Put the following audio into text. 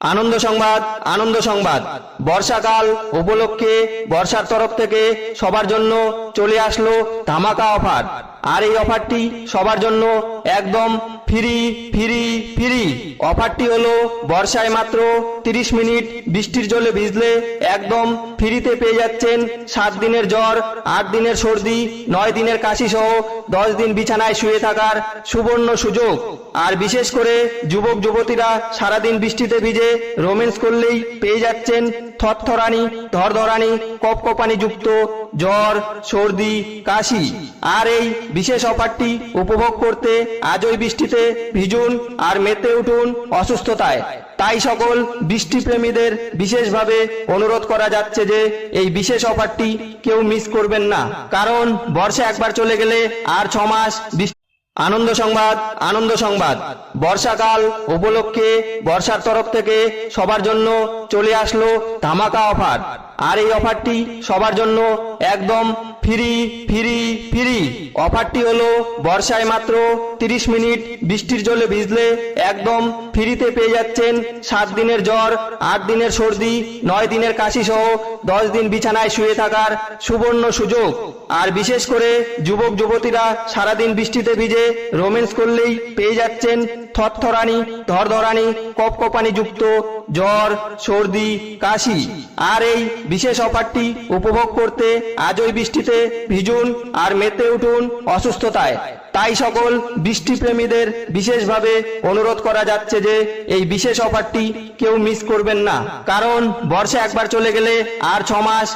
আনন্দ সংবাদ, আনন্দ সংবাদ। বর্ষাকাল উপলক্ষে বর্ষার তরফ থেকে সবার জন্য চলে আসলো ধামাকা অফার। আর এই অফারটি সবার জন্য একদম ফ্রি ফ্রি ফ্রি। অফারটি হলো বর্ষায় মাত্র 30 মিনিট বৃষ্টির জলে ভিজলে একদম ফ্রিতে পেয়ে যাচ্ছেন 7 দিনের জ্বর, 8 দিনের সর্দি, 9 দিনের কাশি সহ 10 দিন বিছানায় শুয়ে থাকার সুবর্ণ সুযোগ। আর বিশেষ করে যুবক যুবতীরা সারাদিন বৃষ্টিতে ভিজে রোম্যান্স করলেই পেয়ে যাচ্ছেন থরথরানি, ধরধরানি, কপকপানি যুক্ত জ্বর, সর্দি, কাশি। আর এই বিশেষ অফারটি উপভোগ করতে আজই বৃষ্টিতে ভিজুন আর মেতে উঠুন অসুস্থতায়। তাই সকল বৃষ্টিপ্রেমীদের বিশেষভাবে অনুরোধ করা যাচ্ছে যে এই বিশেষ অফারটি কেউ মিস করবেন না, কারণ বর্ষা একবার চলে গেলে আর 6 মাস আনন্দ সংবাদ, আনন্দ সংবাদ। বর্ষাকাল উপলক্ষে বর্ষার তরফ থেকে সবার জন্য চলে আসলো ধামাকা অফার। আর এই অফারটি সবার জন্য একদম ফ্রি ফ্রি ফ্রি। অফারটি হলো বর্ষায় মাত্র 30 মিনিট বৃষ্টির জলে ভিজলে একদম ফ্রিতে পেয়ে যাচ্ছেন 7 দিনের জ্বর, 8 দিনের সর্দি, 9 দিনের কাশি সহ 10 দিন বিছানায় শুয়ে থাকার সুবর্ণ সুযোগ। আর বিশেষ করে যুবক যুবতীরা সারাদিন বৃষ্টিতে ভিজে রোম্যান্স করলেই পেয়ে যাচ্ছেন থরথরানি, ধরধরানি, কপকপানি যুক্ত জ্বর, সর্দি, কাশি। আর এই বিশেষ অফারটি উপভোগ করতে আজই বৃষ্টিতে ভিজুন আর মেতে উঠুন অসুস্থতায়। তাই সকল বৃষ্টিপ্রেমীদের বিশেষভাবে অনুরোধ করা যাচ্ছে যে এই বিশেষ অফারটি কেউ মিস করবেন না, কারণ বর্ষা একবার চলে গেলে আর 6 মাস